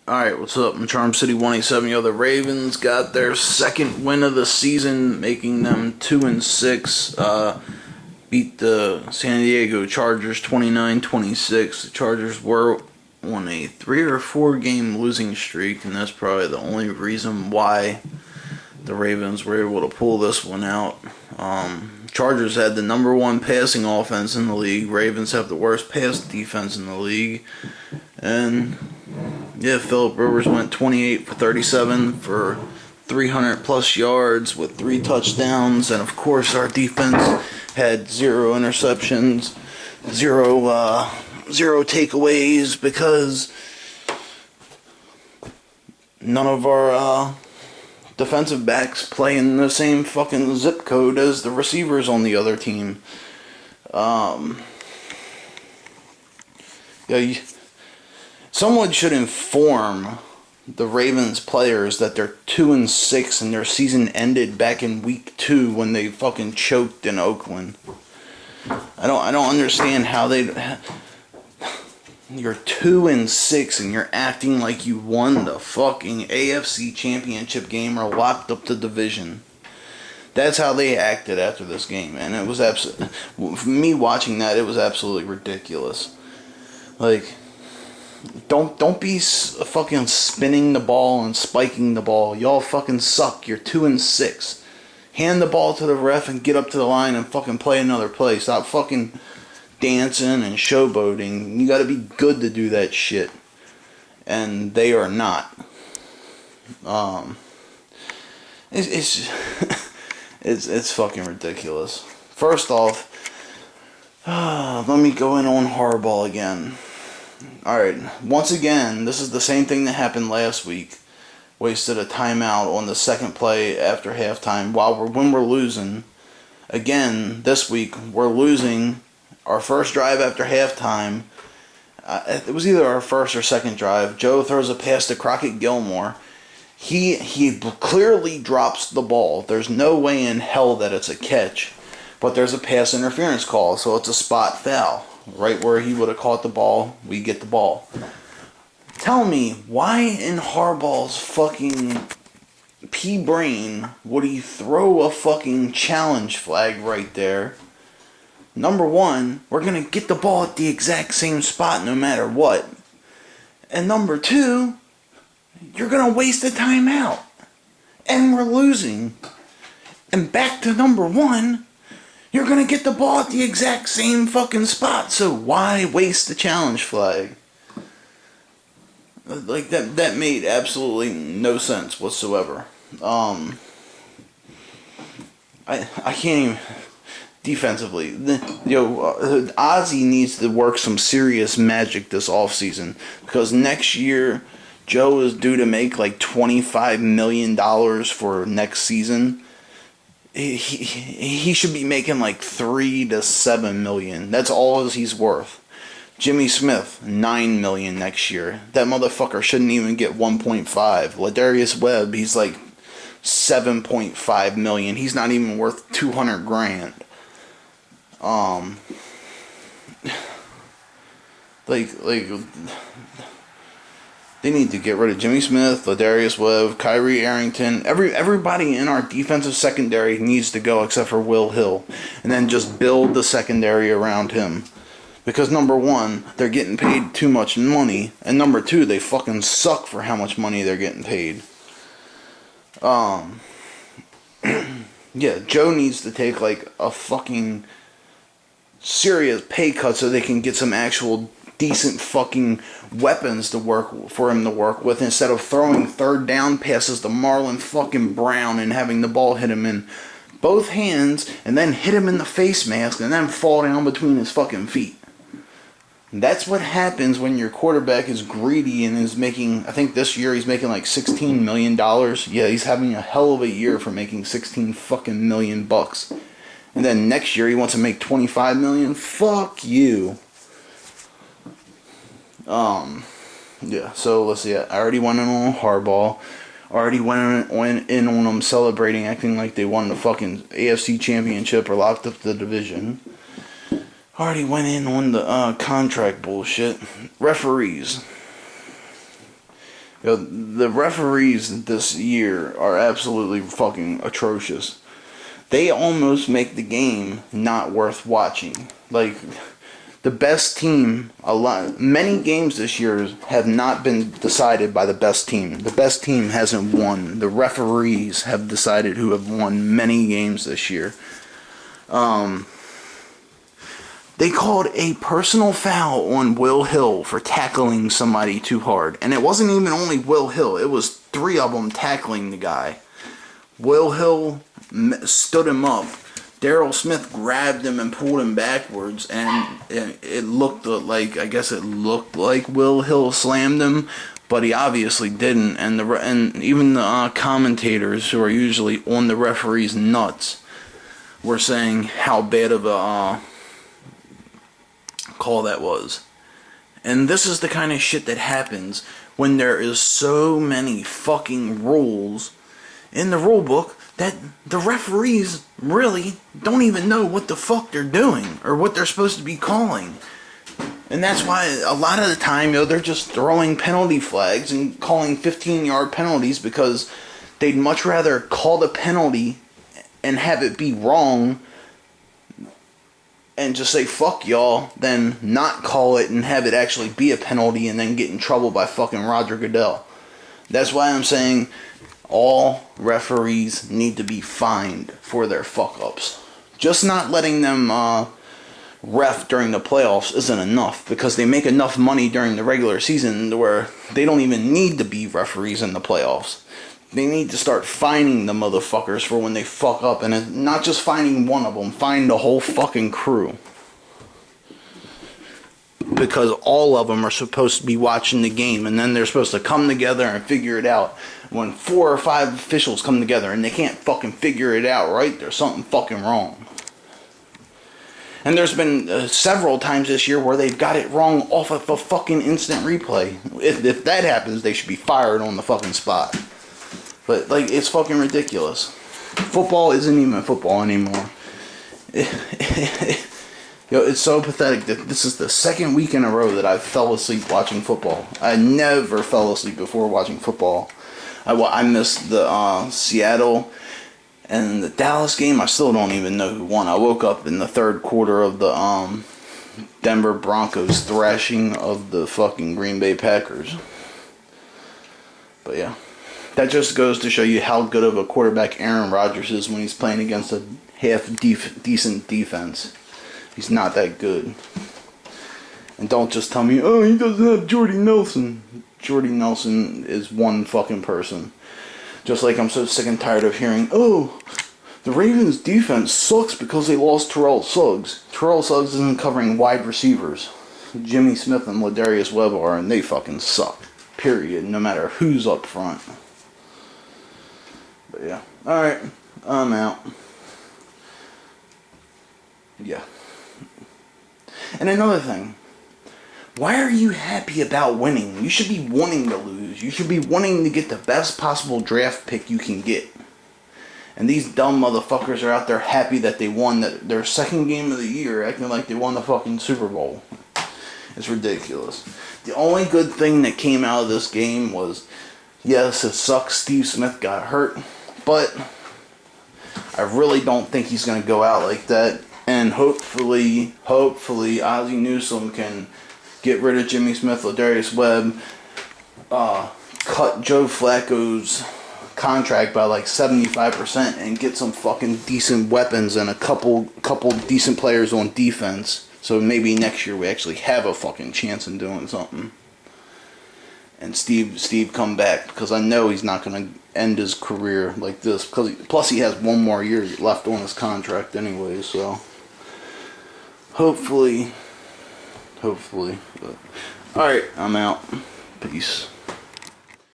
Alright, what's up? I'm Charm City 187. Yo, the Ravens got their second win of the season, making them 2-6. Beat the San Diego Chargers 29-26. The Chargers were on a 3 or 4 game losing streak, and that's probably the only reason why the Ravens were able to pull this one out. Chargers had the number one passing offense in the league. Ravens have the worst pass defense in the league. And yeah, Phillip Rivers went 28 for 37 for 300 plus yards with 3 touchdowns, and of course our defense had 0 interceptions, zero takeaways, because none of our defensive backs play in the same fucking zip code as the receivers on the other team. Someone should inform the Ravens players that they're 2-6 and their season ended back in week 2 when they fucking choked in Oakland. I don't understand how you're 2-6 and you're acting like you won the fucking AFC Championship game or locked up the division. That's how they acted after this game, and it was for me watching that, it was absolutely ridiculous. Like, Don't be fucking spinning the ball and spiking the ball. Y'all fucking suck. You're 2-6. Hand the ball to the ref and get up to the line and fucking play another play. Stop fucking dancing and showboating. You gotta be good to do that shit. And they are not. It's it's fucking ridiculous. First off, let me go in on Harbaugh again. Alright, once again, this is the same thing that happened last week. Wasted a timeout on the second play after halftime when we're losing. Again, this week, we're losing our first drive after halftime. It was either our first or second drive. Joe throws a pass to Crockett Gilmore. He clearly drops the ball. There's no way in hell that it's a catch. But there's a pass interference call, so it's a spot foul. Right where he would have caught the ball, we get the ball. Tell me, why in Harbaugh's fucking pea brain would he throw a fucking challenge flag right there? Number one, we're going to get the ball at the exact same spot no matter what. And number two, you're going to waste a timeout. And we're losing. And back to number one, you're going to get the ball at the exact same fucking spot, so why waste the challenge flag? Like, that made absolutely no sense whatsoever. I can't even... Defensively, Ozzie needs to work some serious magic this offseason, because next year, Joe is due to make like $25 million for next season. He should be making like $3 to $7 million. That's all he's worth. Jimmy Smith, $9 million next year. That motherfucker shouldn't even get 1.5. Ladarius Webb, he's like $7.5 million. He's not even worth $200,000. They need to get rid of Jimmy Smith, Ladarius Webb, Kyrie Arrington. Everybody in our defensive secondary needs to go except for Will Hill. And then just build the secondary around him. Because number one, they're getting paid too much money. And number two, they fucking suck for how much money they're getting paid. Yeah, Joe needs to take like a fucking serious pay cut so they can get some actual decent fucking weapons to work for him to work with, instead of throwing third down passes to Marlon fucking Brown and having the ball hit him in both hands and then hit him in the face mask and then fall down between his fucking feet. That's what happens when your quarterback is greedy and is making, I think this year he's making like $16 million. Yeah, he's having a hell of a year for making 16 fucking million bucks. And then next year he wants to make 25 million. Fuck you. Yeah, so let's see. I already went in on Harbaugh. Already went in on them celebrating, acting like they won the fucking AFC Championship or locked up the division. Already went in on the contract bullshit. Referees. Yo, the referees this year are absolutely fucking atrocious. They almost make the game not worth watching. Like, the best team, many games this year have not been decided by the best team. The best team hasn't won. The referees have decided who have won many games this year. They called a personal foul on Will Hill for tackling somebody too hard. And it wasn't even only Will Hill. It was 3 of them tackling the guy. Will Hill stood him up. Daryl Smith grabbed him and pulled him backwards. And it looked like, I guess it looked like Will Hill slammed him. But he obviously didn't. And even the commentators who are usually on the referee's nuts were saying how bad of a call that was. And this is the kind of shit that happens when there is so many fucking rules in the rule book that the referees really don't even know what the fuck they're doing or what they're supposed to be calling. And that's why a lot of the time, they're just throwing penalty flags and calling 15-yard penalties because they'd much rather call the penalty and have it be wrong and just say fuck y'all than not call it and have it actually be a penalty and then get in trouble by fucking Roger Goodell. That's why I'm saying all referees need to be fined for their fuck ups. Just not letting them ref during the playoffs isn't enough because they make enough money during the regular season to where they don't even need to be referees in the playoffs. They need to start fining the motherfuckers for when they fuck up. And not just fining one of them. Fine the whole fucking crew. Because all of them are supposed to be watching the game. And then they're supposed to come together and figure it out. When 4 or 5 officials come together and they can't fucking figure it out, right? There's something fucking wrong. And there's been several times this year where they've got it wrong off of a fucking instant replay. If that happens, they should be fired on the fucking spot. But, like, it's fucking ridiculous. Football isn't even football anymore. It's so pathetic that this is the second week in a row that I fell asleep watching football. I never fell asleep before watching football. I missed the Seattle and the Dallas game. I still don't even know who won. I woke up in the third quarter of the Denver Broncos thrashing of the fucking Green Bay Packers. But, yeah. That just goes to show you how good of a quarterback Aaron Rodgers is when he's playing against a decent defense. He's not that good. And don't just tell me, oh, he doesn't have Jordy Nelson. Jordy Nelson is one fucking person. Just like I'm so sick and tired of hearing, oh, the Ravens defense sucks because they lost Terrell Suggs. Terrell Suggs isn't covering wide receivers. Jimmy Smith and Ladarius Webb are, and they fucking suck. Period. No matter who's up front. But yeah. Alright. I'm out. Yeah. And another thing. Why are you happy about winning? You should be wanting to lose. You should be wanting to get the best possible draft pick you can get. And these dumb motherfuckers are out there happy that they won their second game of the year, acting like they won the fucking Super Bowl. It's ridiculous. The only good thing that came out of this game was, yes, it sucks Steve Smith got hurt, but I really don't think he's going to go out like that. And hopefully, Ozzie Newsome can get rid of Jimmy Smith, Ladarius Webb, cut Joe Flacco's contract by like 75% and get some fucking decent weapons and a couple decent players on defense. So maybe next year we actually have a fucking chance in doing something. And Steve come back, because I know he's not going to end his career like this. Plus he has one more year left on his contract anyway, so hopefully. But, alright, I'm out. Peace.